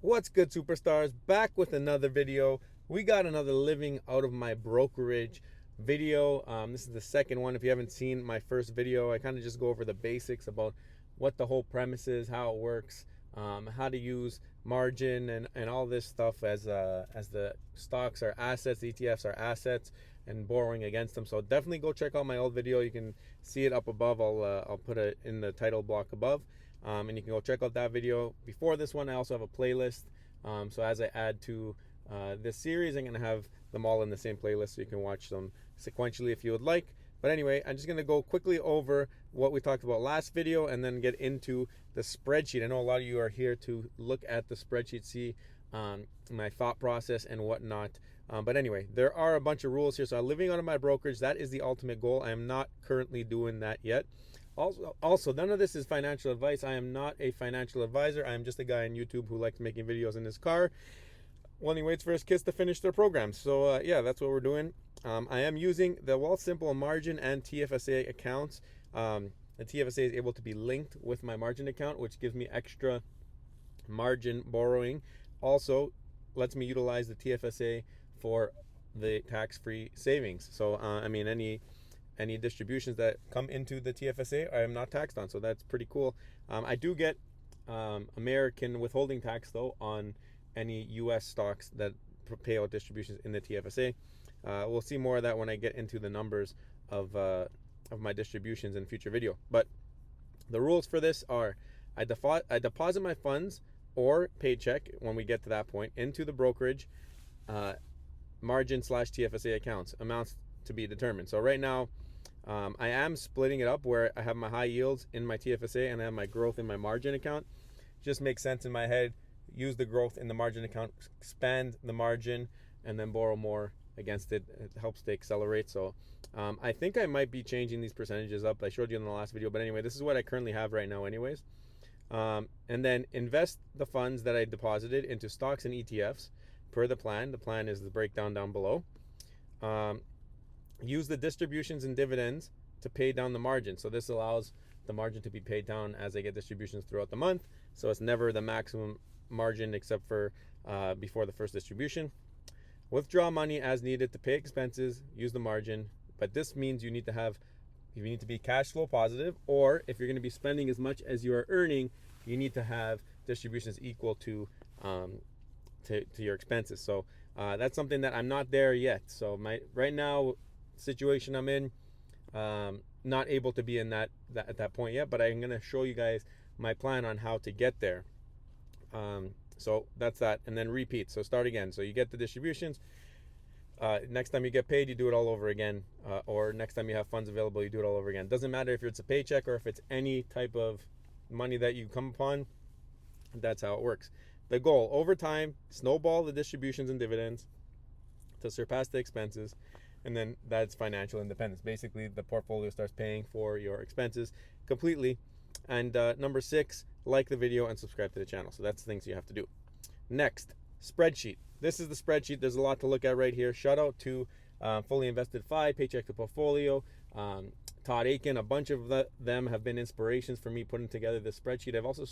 What's good, superstars? Back with another video. We got another living out of my brokerage video. This is the second one. If you haven't seen my first video, I kind of just go over the basics about what the whole premise is, how it works, how to use margin and all this stuff as the stocks are assets, ETFs are assets, and borrowing against them. So definitely go check out my old video. You can see it up above. I'll put it in the title block above. And you can go check out that video. Before this one, I also have a playlist. So as I add to this series, I'm going to have them all in the same playlist, so you can watch them sequentially if you would like. But anyway, I'm just going to go quickly over what we talked about last video and then get into the spreadsheet. I know a lot of you are here to look at the spreadsheet, see my thought process and whatnot. But anyway, there are a bunch of rules here. So I'm living out of my brokerage. That is the ultimate goal. I am not currently doing that yet. Also, none of this is financial advice. I am not a financial advisor. I am just a guy on YouTube who likes making videos in his car when he waits for his kids to finish their programs. So yeah, that's what we're doing. I am using the Wealthsimple margin and TFSA accounts. The TFSA is able to be linked with my margin account, which gives me extra margin borrowing. Also, lets me utilize the TFSA for the tax-free savings. So I mean, any distributions that come into the TFSA, I am not taxed on, so that's pretty cool. I do get American withholding tax though on any U.S. stocks that pay out distributions in the TFSA. We'll see more of that when I get into the numbers of my distributions in a future video. But the rules for this are: I deposit my funds or paycheck when we get to that point into the brokerage margin / TFSA accounts. Amounts to be determined. So right now, I am splitting it up where I have my high yields in my TFSA and I have my growth in my margin account. Just makes sense in my head. Use the growth in the margin account, expand the margin, and then borrow more against it. It helps to accelerate. So I think I might be changing these percentages up. I showed you in the last video, but anyway, this is what I currently have right now anyways. And then invest the funds that I deposited into stocks and ETFs per the plan. The plan is the breakdown down below. Use the distributions and dividends to pay down the margin. So this allows the margin to be paid down as I get distributions throughout the month. So it's never the maximum margin except for before the first distribution. Withdraw money as needed to pay expenses. Use the margin. But this means you need to be cash flow positive, or if you're going to be spending as much as you are earning, you need to have distributions equal to your expenses. So that's something that I'm not there yet. So right now situation I'm in, not able to be in that at that point yet, but I'm going to show you guys my plan on how to get there. So that's that, and then repeat. So start again. So you get the distributions. Next time you get paid, you do it all over again, or next time you have funds available, you do it all over again. Doesn't matter if it's a paycheck or if it's any type of money that you come upon. That's how it works. The goal over time: snowball the distributions and dividends to surpass the expenses. And then that's financial independence. Basically, the portfolio starts paying for your expenses completely. And number 6, like the video and subscribe to the channel. So that's the things you have to do. Next, spreadsheet. This is the spreadsheet. There's a lot to look at right here. Shout out to Fully Invested 5, Paycheck to Portfolio, Todd Aiken. A bunch of them have been inspirations for me putting together this spreadsheet. I've also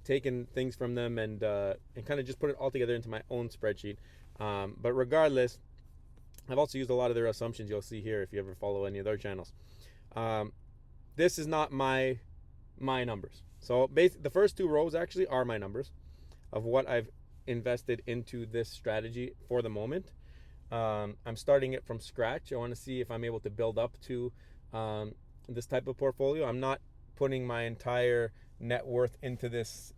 taken things from them and kind of just put it all together into my own spreadsheet. But regardless, I've also used a lot of their assumptions you'll see here if you ever follow any of their channels. This is not my numbers. So the first 2 rows actually are my numbers of what I've invested into this strategy for the moment. I'm starting it from scratch. I want to see if I'm able to build up to this type of portfolio. I'm not putting my entire net worth into this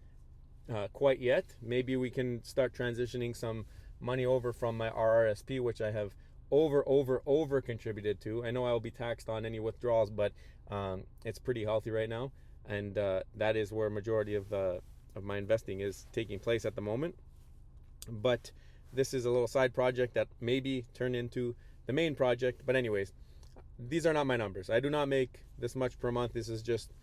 quite yet. Maybe we can start transitioning some money over from my RRSP, which I have over contributed to. I know I'll be taxed on any withdrawals, but it's pretty healthy right now, and that is where majority of my investing is taking place at the moment. But this is a little side project that maybe turn into the main project. But anyways, these are not my numbers. I do not make this much per month. This is just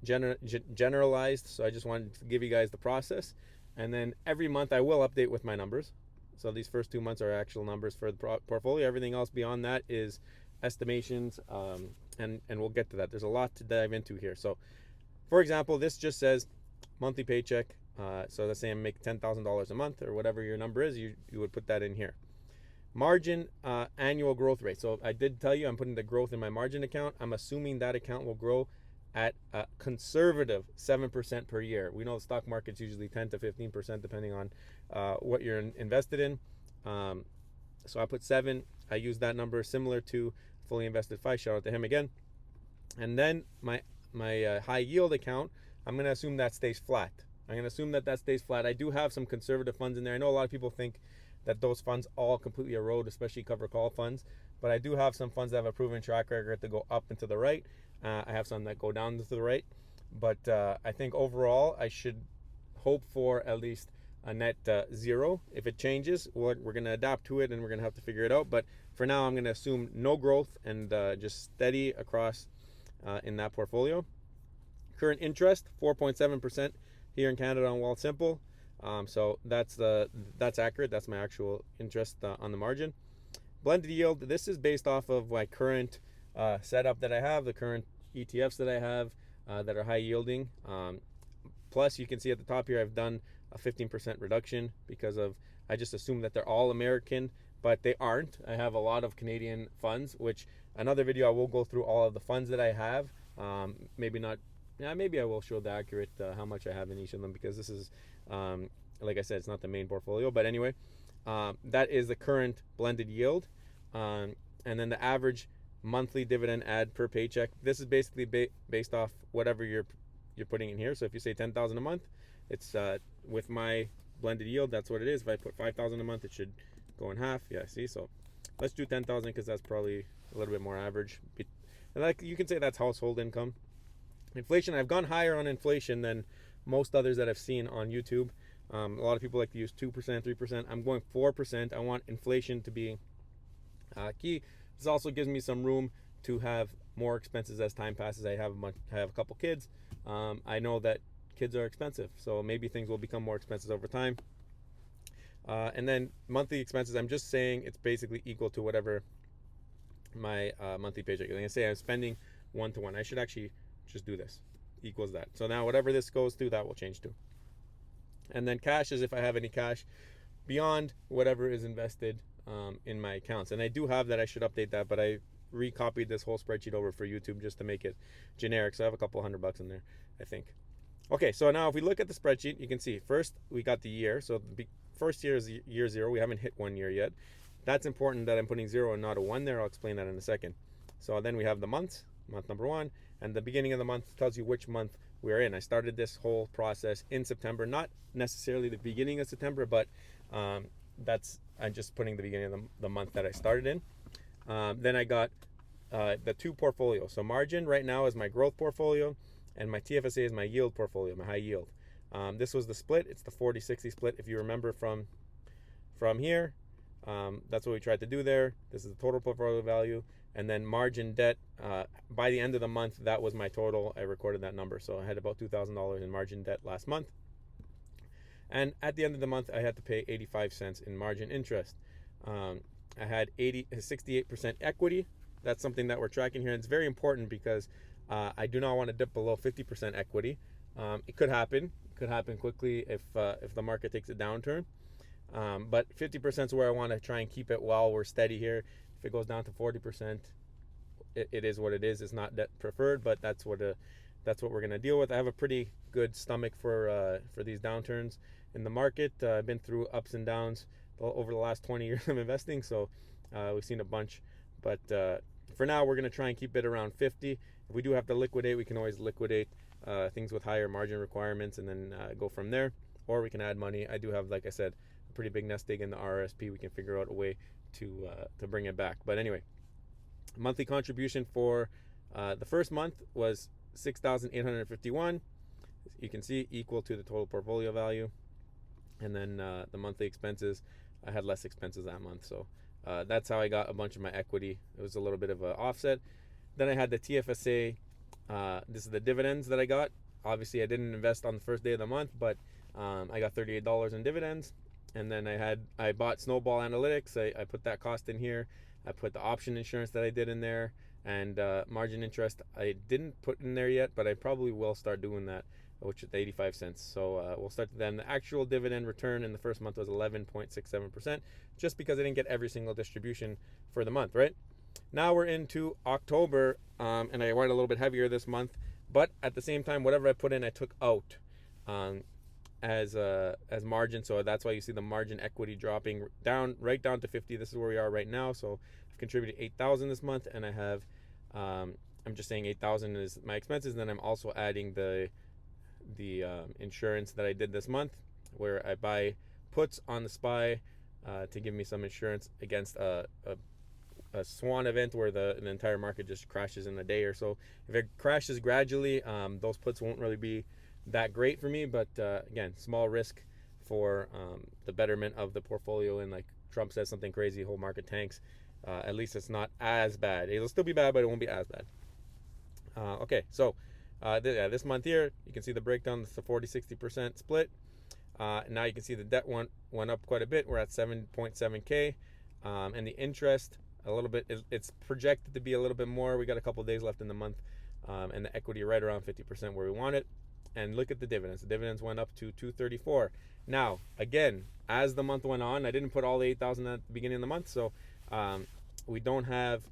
generalized, so I just wanted to give you guys the process, and then every month I will update with my numbers. So these first 2 months are actual numbers for the portfolio. Everything else beyond that is estimations, and we'll get to that. There's a lot to dive into here. So for example, this just says monthly paycheck, So let's say I'm making $10,000 a month or whatever your number is, you would put that in here. Margin, annual growth rate. So I did tell you I'm putting the growth in my margin account. I'm assuming that account will grow at a conservative 7% per year. We know the stock market's usually 10 to 15% depending on what you're invested in. So I put 7. I use that number similar to fully invested 5. Shout out to him again. And then my high yield account, I'm going to assume that stays flat. I'm going to assume that stays flat. I do have some conservative funds in there. I know a lot of people think that those funds all completely erode, especially cover call funds. But I do have some funds that have a proven track record to go up and to the right. I have some that go down to the right. But I think overall, I should hope for at least a net 0. If it changes, we're going to adapt to it and we're going to have to figure it out. But for now, I'm going to assume no growth and just steady across in that portfolio. Current interest, 4.7% here in Canada on Wealthsimple. So that's accurate. That's my actual interest on the margin. Blended yield, this is based off of my current setup that I have, the current ETFs that I have that are high yielding. Plus, you can see at the top here, I've done a 15% reduction because I just assume that they're all American, but they aren't. I have a lot of Canadian funds, which another video I will go through all of the funds that I have. Maybe not. Yeah, maybe I will show the accurate how much I have in each of them, because this is, like I said, it's not the main portfolio. But anyway, that is the current blended yield. And then the average monthly dividend add per paycheck. This is basically based off whatever you're putting in here. So if you say $10,000 a month, it's with my blended yield, that's what it is. If I put $5,000 a month, it should go in half. Yeah, see? So let's do 10,000 because that's probably a little bit more average. And like you can say that's household income. Inflation, I've gone higher on inflation than most others that I've seen on YouTube. A lot of people like to use 2%, 3%. I'm going 4%. I want inflation to be key. This also gives me some room to have more expenses as time passes. I have a couple kids. I know that kids are expensive, so maybe things will become more expensive over time. And then monthly expenses, I'm just saying it's basically equal to whatever my monthly paycheck. I'm gonna say I'm spending 1-to-1. I should actually just do this, equals that. So now whatever this goes to, that will change too. And then cash is if I have any cash beyond whatever is invested in my accounts. And I do have that. I should update that, but I recopied this whole spreadsheet over for YouTube just to make it generic. So I have a couple $100 in there, I think. Okay, so now if we look at the spreadsheet, you can see first we got the year. So the first year is year 0. We haven't hit 1 year yet. That's important that I'm putting 0 and not a 1 there. I'll explain that in a second. So then we have the months, month number 1, and the beginning of the month tells you which month we're in. I started this whole process in September, not necessarily the beginning of September, but I'm just putting the beginning of the month that I started in. Then I got the 2 portfolios. So margin right now is my growth portfolio, and my TFSA is my yield portfolio, my high yield. This was the split. It's the 40-60 split. If you remember from here, that's what we tried to do there. This is the total portfolio value. And then margin debt, by the end of the month, that was my total. I recorded that number. So I had about $2,000 in margin debt last month. And at the end of the month, I had to pay 85 cents in margin interest. I had 68% equity. That's something that we're tracking here. And it's very important because I do not want to dip below 50% equity. It could happen. It could happen quickly if the market takes a downturn. But 50% is where I want to try and keep it while we're steady here. If it goes down to 40%, it is what it is. It's not that preferred, but that's what we're going to deal with. I have a pretty good stomach for these downturns in the market. I've been through ups and downs over the last 20 years of investing, so we've seen a bunch. But for now, we're going to try and keep it around 50. If we do have to liquidate, we can always liquidate things with higher margin requirements and then go from there. Or we can add money. I do have, like I said, a pretty big nest egg in the RRSP. We can figure out a way to bring it back. But anyway, monthly contribution for the first month was $6,851. You can see equal to the total portfolio value. And then the monthly expenses, I had less expenses that month. So that's how I got a bunch of my equity. It was a little bit of an offset. Then I had the TFSA. This is the dividends that I got. Obviously, I didn't invest on the first day of the month, but I got $38 in dividends. And then I bought Snowball Analytics. I put that cost in here. I put the option insurance that I did in there, and margin interest I didn't put in there yet, but I probably will start doing that which is 85 cents. So we'll start then. The actual dividend return in the first month was 11.67%, just because I didn't get every single distribution for the month, right? Now we're into October, and I went a little bit heavier this month, but at the same time, whatever I put in, I took out as margin. So that's why you see the margin equity dropping down, right down to 50. This is where we are right now. So I've contributed 8,000 this month, and I have I'm just saying 8,000 is my expenses. And then I'm also adding the insurance that I did this month, where I buy puts on the SPY to give me some insurance against a swan event where the entire market just crashes in a day or so. If it crashes gradually, those puts won't really be that great for me, but again, small risk for the betterment of the portfolio. And like Trump says something crazy, whole market tanks. At least it's not as bad. It'll still be bad, but it won't be as bad. Okay, so this month here, you can see the breakdown. It's the 40-60% split. Now you can see the debt went up quite a bit. We're at 7.7K, and the interest a little bit. It's projected to be a little bit more. We got a couple of days left in the month, and the equity right around 50% where we want it. And look at the dividends. The dividends went up to 234. Now, again, as the month went on, I didn't put all the 8,000 at the beginning of the month, so we don't have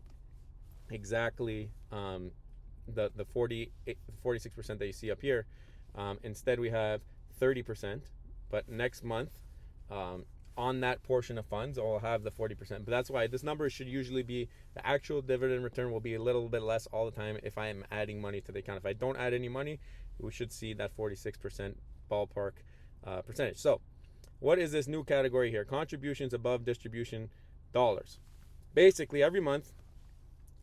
exactly the 46% that you see up here. Instead, we have 30%. But next month, on that portion of funds, I'll have the 40%. But that's why this number should usually be, the actual dividend return will be a little bit less all the time if I am adding money to the account. If I don't add any money, we should see that 46% ballpark percentage. So what is this new category here? Contributions above distribution dollars. Basically, every month,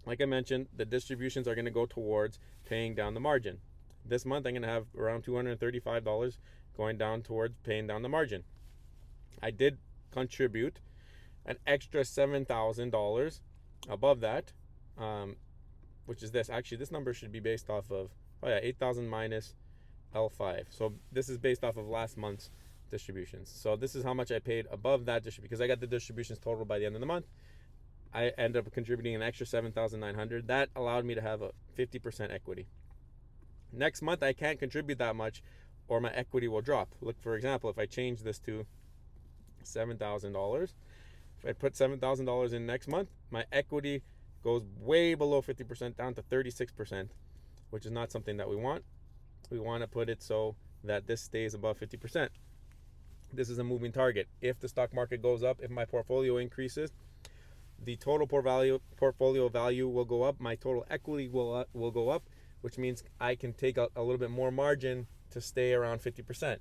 like I mentioned, the distributions are going to go towards paying down the margin. This month, I'm going to have around $235 going down towards paying down the margin. I did contribute an extra $7,000 above that, which is this. Actually, this number should be based off of 8,000 minus L5. So this is based off of last month's distributions. So this is how much I paid above that distribution, because I got the distributions total by the end of the month. I ended up contributing an extra $7,900. That allowed me to have a 50% equity. Next month, I can't contribute that much, or my equity will drop. Look, for example, if I change this to $7,000, if I put $7,000 in next month, my equity goes way below 50%, down to 36%, which is not something that we want. We want to put it so that this stays above 50%. This is a moving target. If the stock market goes up, if my portfolio increases, the total portfolio value will go up. My total equity will go up, which means I can take a little bit more margin to stay around 50%.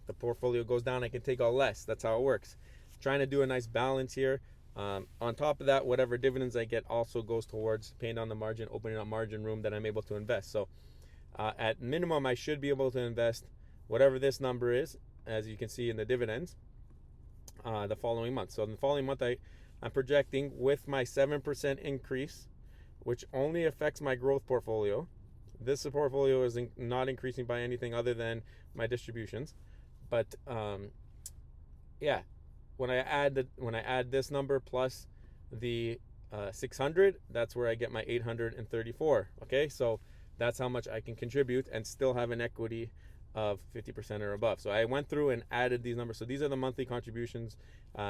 The portfolio goes down, I can take out less. That's how it works. Trying to do a nice balance here. On top of that, whatever dividends I get also goes towards paying down the margin, opening up margin room that I'm able to invest. So at minimum, I should be able to invest whatever this number is, as you can see in the dividends, the following month. So in the following month, I'm projecting with my 7% increase, which only affects my growth portfolio. This portfolio is not increasing by anything other than my distributions. But yeah, when I add this number plus the 600, that's where I get my 834. Okay, so that's how much I can contribute and still have an equity of 50% or above. So I went through and added these numbers. So these are the monthly contributions.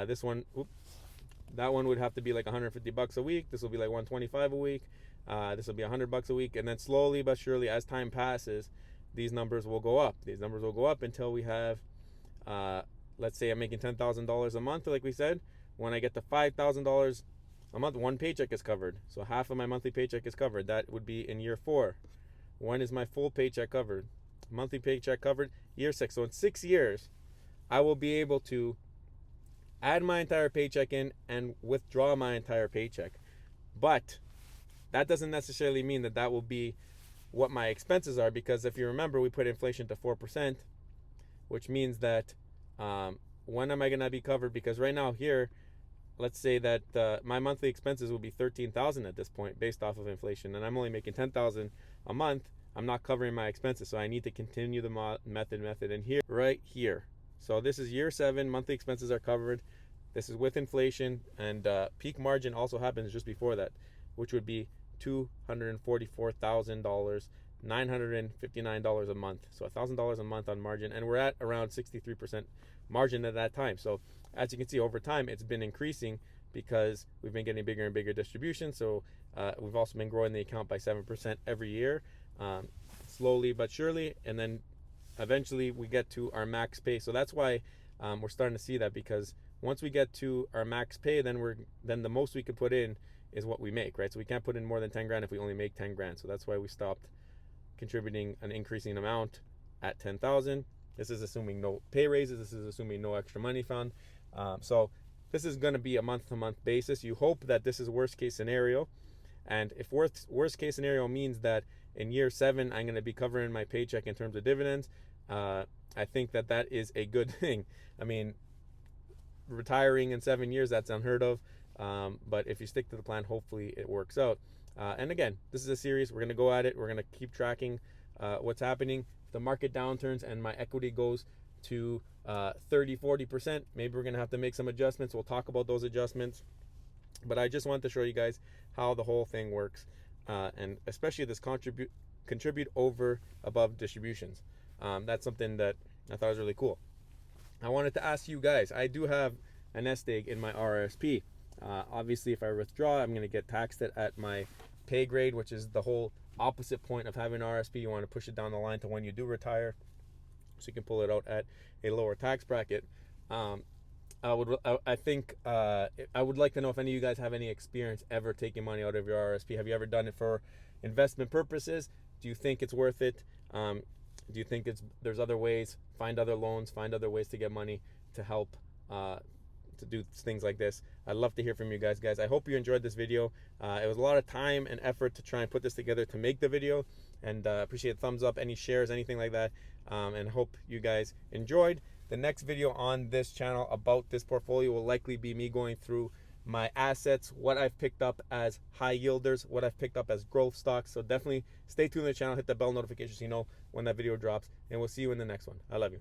This one, that one would have to be like $150 a week. This will be like $125 a week. This will be $100 a week. And then slowly but surely, as time passes, these numbers will go up. These numbers will go up until we have, let's say I'm making $10,000 a month, like we said. When I get to $5,000 a month, one paycheck is covered. So half of my monthly paycheck is covered. That would be in year 4. When is my full paycheck covered? Monthly paycheck covered, year 6. So in 6 years, I will be able to add my entire paycheck in and withdraw my entire paycheck. But that doesn't necessarily mean that that will be what my expenses are, because if you remember, we put inflation to 4%, which means that when am I going to be covered? Because right now here, let's say that my monthly expenses will be $13,000 at this point based off of inflation, and I'm only making $10,000 a month. I'm not covering my expenses, so I need to continue the method, and here, right here. So this is year 7, monthly expenses are covered. This is with inflation, and peak margin also happens just before that, which would be $244,000 $959 a month. So $1,000 a month on margin, and we're at around 63% margin at that time. So as you can see, over time, it's been increasing because we've been getting bigger and bigger distributions. So we've also been growing the account by 7% every year, slowly but surely. And then eventually we get to our max pay. So that's why we're starting to see that, because once we get to our max pay, then the most we could put in is what we make, right? So we can't put in more than 10 grand if we only make 10 grand. So that's why we stopped contributing an increasing amount at 10,000. This is assuming no pay raises. This is assuming no extra money found. So this is going to be a month-to-month basis. You hope that this is worst case scenario. And if worst case scenario means that in year 7, I'm going to be covering my paycheck in terms of dividends, I think that is a good thing. I mean, retiring in 7 years, that's unheard of. But if you stick to the plan, hopefully it works out. And again, this is a series. We're going to go at it. We're going to keep tracking what's happening. If the market downturns and my equity goes to 30-40%, maybe we're going to have to make some adjustments. We'll talk about those adjustments. But I just wanted to show you guys how the whole thing works, and especially this contribute over above distributions. That's something that I thought was really cool. I wanted to ask you guys, I do have a nest egg in my RRSP. Obviously, if I withdraw, I'm going to get taxed at my pay grade, which is the whole opposite point of having RRSP. You want to push it down the line to when you do retire, so you can pull it out at a lower tax bracket. I would like to know if any of you guys have any experience ever taking money out of your RRSP. Have you ever done it for investment purposes? Do you think it's worth it? Do you think there's other ways? Find other loans, find other ways to get money to help to do things like this. I'd love to hear from you guys. I hope you enjoyed this video. It was a lot of time and effort to try and put this together to make the video, and appreciate thumbs up, any shares, anything like that, and hope you guys enjoyed. The next video on this channel about this portfolio will likely be me going through my assets, what I've picked up as high yielders, what I've picked up as growth stocks. So definitely stay tuned to the channel, hit the bell notification so you know when that video drops, and we'll see you in the next one. I love you.